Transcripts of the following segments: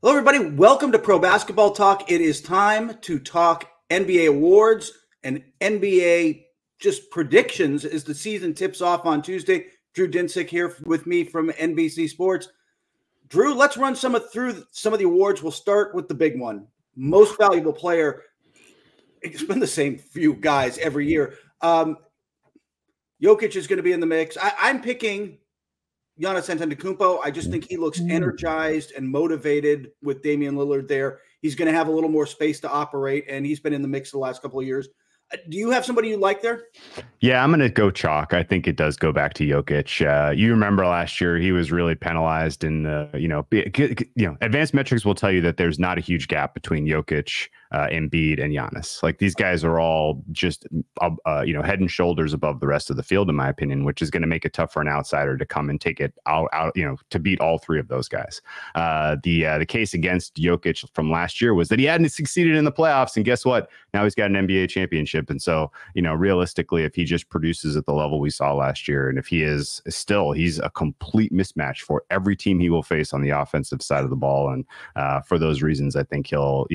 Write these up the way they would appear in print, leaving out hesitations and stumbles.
Hello, everybody. Welcome to Pro Basketball Talk. It is time to talk NBA awards and NBA just predictions as the season tips off on Tuesday. Drew Dinsick here with me from NBC Sports. Drew, let's run through some of the awards. We'll start with the big one, Most Valuable Player. It's been the same few guys every year. Jokic is going to be in the mix. I'm picking Giannis Antetokounmpo. I just think he looks energized and motivated with Damian Lillard there. He's going to have a little more space to operate, and he's been in the mix the last couple of years. Do you have somebody you like there? Yeah, I'm going to go chalk. I think it does go back to Jokic. You remember last year he was really penalized in the, advanced metrics will tell you that there's not a huge gap between Jokic, Embiid, and Giannis. Like these guys are all just, head and shoulders above the rest of the field, in my opinion, which is going to make it tough for an outsider to come and take it out, to beat all three of those guys. The case against Jokic from last year was that he hadn't succeeded in the playoffs, and guess what? Now he's got an NBA championship. And so, realistically, if he just produces at the level we saw last year, and if he is still, he's a complete mismatch for every team he will face on the offensive side of the ball. And for those reasons, I think he'll,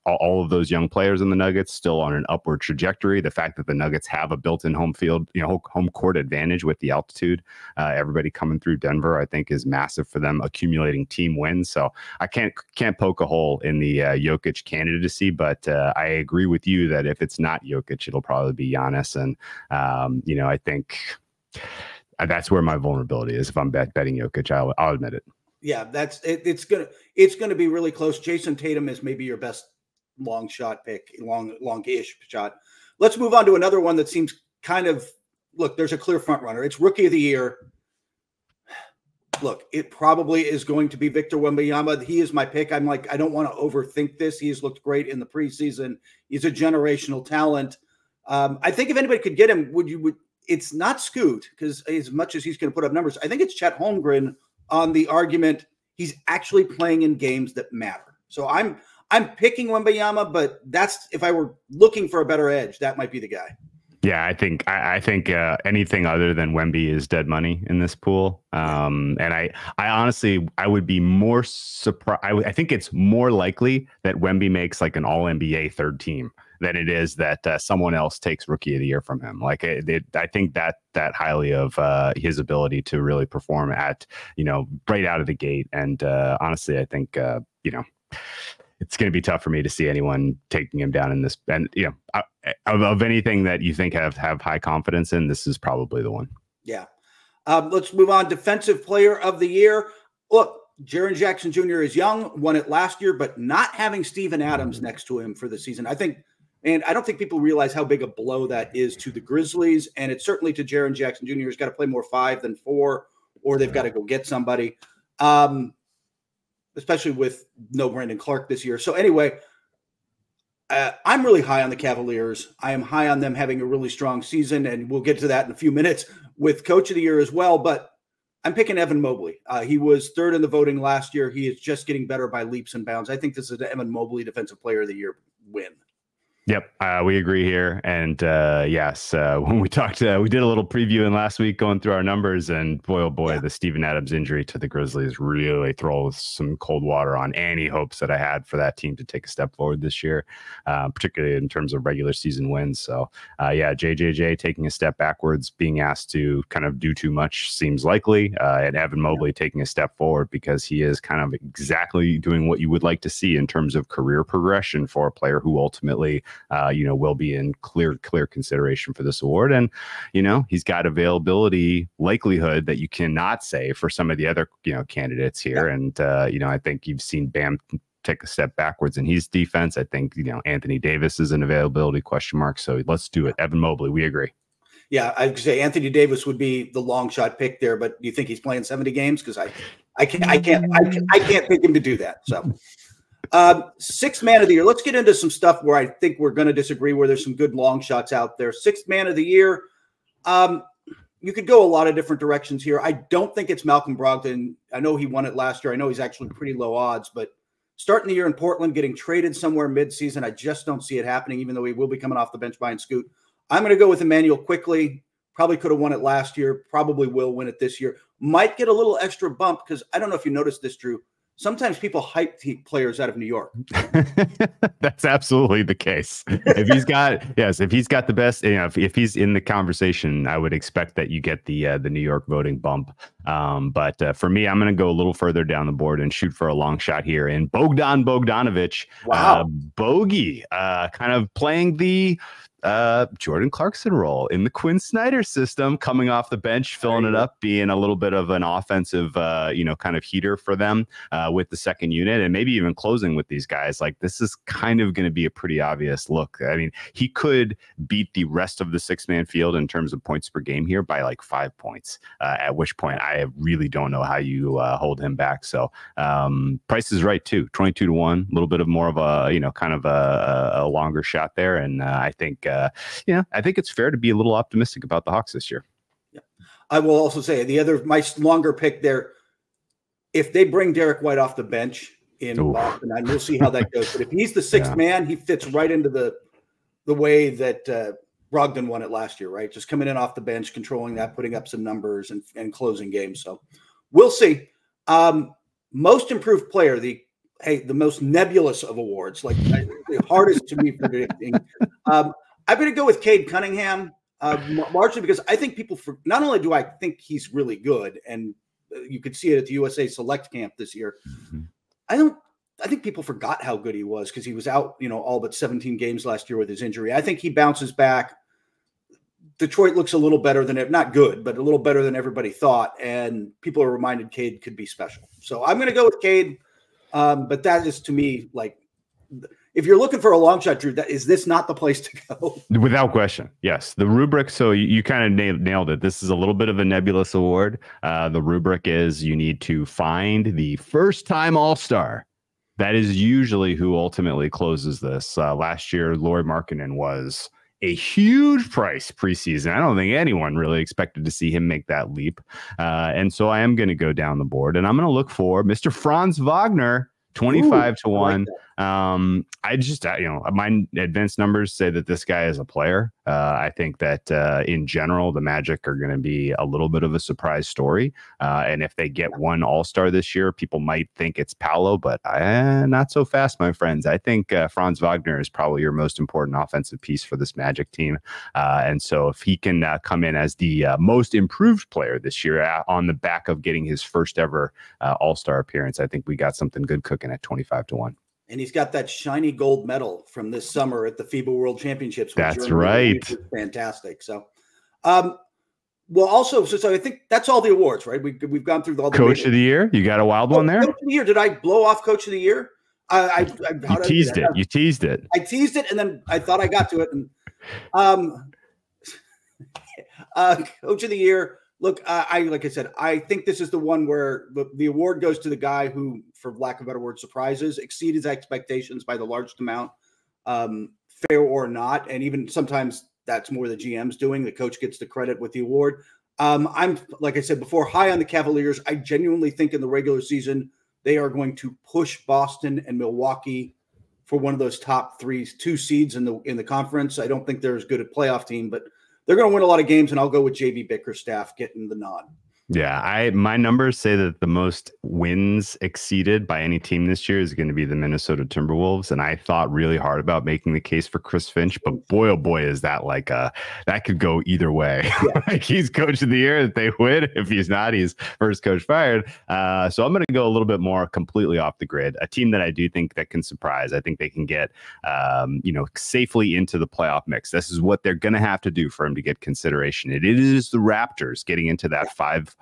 all of those young players in the Nuggets still on an upward trajectory. The fact that the Nuggets have a built-in home field, home court advantage with the altitude, everybody coming through Denver, I think is massive for them accumulating team wins. So I can't poke a hole in the Jokic candidacy, but I agree with you that if it's not Jokic, it'll probably be Giannis. And, I think that's where my vulnerability is. If I'm betting Jokic, I'll admit it. Yeah, it's going to be really close. Jason Tatum is maybe your best long shot pick, long-ish shot. Let's move on to another one that seems there's a clear front runner. It's Rookie of the Year. Look, it probably is going to be Victor Wembanyama. He is my pick. I don't want to overthink this. He has looked great in the preseason. He's a generational talent. I think if anybody could get him, it's not Scoot, because as much as he's going to put up numbers, I think it's Chet Holmgren on the argument he's actually playing in games that matter. So I'm picking Wembanyama, but that's, if I were looking for a better edge, that might be the guy. Yeah, I think anything other than Wemby is dead money in this pool. And I honestly, I would be more surprised. I think it's more likely that Wemby makes like an all-NBA third team than it is that someone else takes Rookie of the Year from him. Like I think that highly of his ability to really perform at, right out of the gate. And honestly, I think, it's going to be tough for me to see anyone taking him down in this. And, of anything that you think have high confidence in, this is probably the one. Yeah. Let's move on. Defensive Player of the Year. Look, Jaren Jackson Jr. is young, won it last year, but not having Steven Adams next to him for the season, I don't think people realize how big a blow that is to the Grizzlies. And it's certainly to Jaren Jackson Jr. He's got to play more 5 than 4, or they've got to go get somebody. Especially with no Brandon Clark this year. So anyway, I'm really high on the Cavaliers. I am high on them having a really strong season, and we'll get to that in a few minutes with Coach of the Year as well. But I'm picking Evan Mobley. He was third in the voting last year. He is just getting better by leaps and bounds. I think this is an Evan Mobley Defensive Player of the Year win. Yep, we agree here. And yes, when we talked, we did a little previewing last week going through our numbers, and boy, oh boy, the Steven Adams injury to the Grizzlies really throws some cold water on any hopes that I had for that team to take a step forward this year, particularly in terms of regular season wins. So JJJ taking a step backwards, being asked to kind of do too much seems likely, and Evan Mobley taking a step forward because he is kind of exactly doing what you would like to see in terms of career progression for a player who ultimately will be in clear consideration for this award. And, he's got availability likelihood that you cannot say for some of the other, candidates here. Yeah. And, I think you've seen Bam take a step backwards in his defense. I think, Anthony Davis is an availability question mark. So let's do it. Evan Mobley, we agree. Yeah, I'd say Anthony Davis would be the long shot pick there, but do you think he's playing 70 games? Because I can't pick him to do that. So Sixth Man of the Year. Let's get into some stuff where I think we're going to disagree, where there's some good long shots out there. Sixth Man of the Year. You could go a lot of different directions here. I don't think it's Malcolm Brogdon. I know he won it last year. I know he's actually pretty low odds, but starting the year in Portland, getting traded somewhere mid-season, I just don't see it happening, even though he will be coming off the bench behind Scoot. I'm going to go with Emmanuel quickly. Probably could have won it last year. Probably will win it this year. Might get a little extra bump because I don't know if you noticed this, Drew. sometimes people hype players out of New York. That's absolutely the case. If he's got, if he's got the best, if he's in the conversation, I would expect that you get the New York voting bump. But for me, I'm going to go a little further down the board and shoot for a long shot here in Bogdan Bogdanovic. Wow. Bogey, kind of playing the Jordan Clarkson role in the Quinn Snyder system, coming off the bench, filling it up, being a little bit of an offensive, kind of heater for them with the second unit, and maybe even closing with these guys. Like, this is kind of going to be a pretty obvious look. I mean, he could beat the rest of the 6-man field in terms of points per game here by like 5 points, at which point I really don't know how you hold him back. So price is right too, 22-1, a little bit of more of a, kind of a longer shot there. And I think it's fair to be a little optimistic about the Hawks this year. Yeah. I will also say my longer pick there, if they bring Derek White off the bench in Boston, and we'll see how that goes. But if he's the sixth man, he fits right into the way that Brogdon won it last year, right? Just coming in off the bench, controlling that, putting up some numbers and closing games. So we'll see. Most improved player, the most nebulous of awards, like the hardest to me predicting. I'm going to go with Cade Cunningham, largely because I think not only do I think he's really good, and you could see it at the USA Select Camp this year. I think people forgot how good he was because he was out, all but 17 games last year with his injury. I think he bounces back. Detroit looks a little better than not good, but a little better than everybody thought. And people are reminded Cade could be special. So I'm going to go with Cade. But that is, to me, like, if you're looking for a long shot, Drew, is this not the place to go? Without question. Yes. The rubric. So you kind of nailed it. This is a little bit of a nebulous award. The rubric is you need to find the first time All-Star. That is usually who ultimately closes this. Last year, Lauri Markkanen was a huge price preseason. I don't think anyone really expected to see him make that leap. And so I am going to go down the board and I'm going to look for Mr. Franz Wagner, 25-1. I just, my advanced numbers say that this guy is a player. I think that in general, the Magic are going to be a little bit of a surprise story. And if they get one All-Star this year, people might think it's Paolo, but not so fast, my friends. I think Franz Wagner is probably your most important offensive piece for this Magic team. And so if he can come in as the most improved player this year on the back of getting his first ever All-Star appearance, I think we got something good cooking at 25-1. And he's got that shiny gold medal from this summer at the FIBA World Championships. That's right. Fantastic. So, also, so I think that's all the awards, right? We've gone through all the Coach of the Year. You got a wild one there? Coach of the Year. Did I blow off Coach of the Year? You teased it. You teased it. I teased it, and then I thought I got to it. And Coach of the Year. Look, like I said, I think this is the one where the award goes to the guy who, for lack of a better word, surprises, exceed his expectations by the largest amount, fair or not. And even sometimes that's more the GM's doing. The coach gets the credit with the award. I'm, like I said before, high on the Cavaliers. I genuinely think in the regular season, they are going to push Boston and Milwaukee for one of those top 2 seeds in the conference. I don't think they're as good a playoff team, but they're going to win a lot of games, and I'll go with JB Bickerstaff getting the nod. Yeah, my numbers say that the most wins exceeded by any team this year is going to be the Minnesota Timberwolves, and I thought really hard about making the case for Chris Finch, but boy, oh boy, is that that could go either way. Yeah. Like, he's coach of the year if they win. If he's not, he's first coach fired. So I'm going to go a little bit more completely off the grid. A team that I do think that can surprise. I think they can get safely into the playoff mix. This is what they're going to have to do for him to get consideration. It is the Raptors getting into that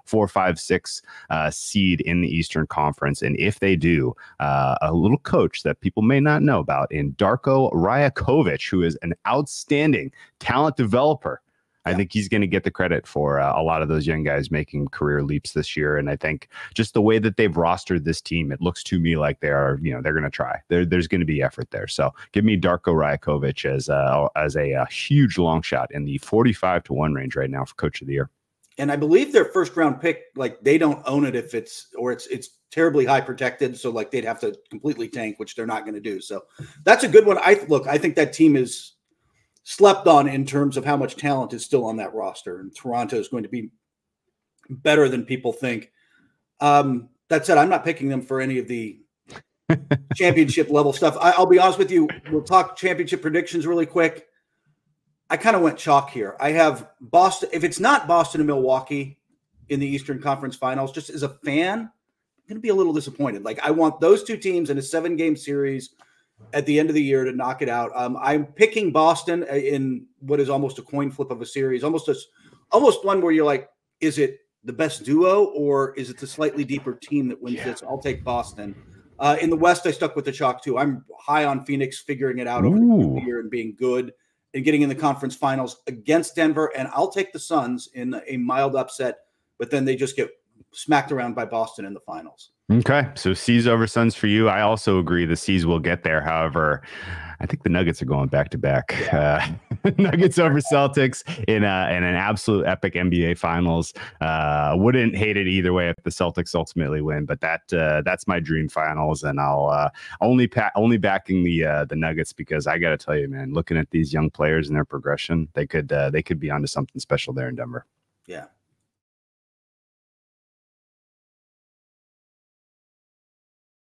4, 5, 6 seed in the Eastern Conference. And if they do, a little coach that people may not know about in Darko Rajakovic, who is an outstanding talent developer. I think he's going to get the credit for a lot of those young guys making career leaps this year. And I think just the way that they've rostered this team, it looks to me like they're going to try. There's going to be effort there. So give me Darko Rajakovic as a huge long shot in the 45-1 range right now for Coach of the Year. And I believe their first round pick, like, they don't own it if it's terribly high protected. So like they'd have to completely tank, which they're not going to do. So that's a good one. I think that team is slept on in terms of how much talent is still on that roster. And Toronto is going to be better than people think. That said, I'm not picking them for any of the championship level stuff. I'll be honest with you. We'll talk championship predictions really quick. I kind of went chalk here. I have Boston. If it's not Boston and Milwaukee in the Eastern Conference Finals, just as a fan, I'm going to be a little disappointed. Like, I want those two teams in a 7-game series at the end of the year to knock it out. I'm picking Boston in what is almost a coin flip of a series, almost one where you're like, is it the best duo or is it the slightly deeper team that wins this? I'll take Boston. In the West, I stuck with the chalk too. I'm high on Phoenix figuring it out over the year and being good and getting in the conference finals against Denver. And I'll take the Suns in a mild upset, but then they just get smacked around by Boston in the finals. Okay. So C's over Suns for you. I also agree the C's will get there. However, I think the Nuggets are going back to back. Nuggets over Celtics in an absolute epic NBA finals. Wouldn't hate it either way if the Celtics ultimately win, but that's my dream finals. And I'll only backing the Nuggets because I got to tell you, man, looking at these young players and their progression, they could be onto something special there in Denver. Yeah.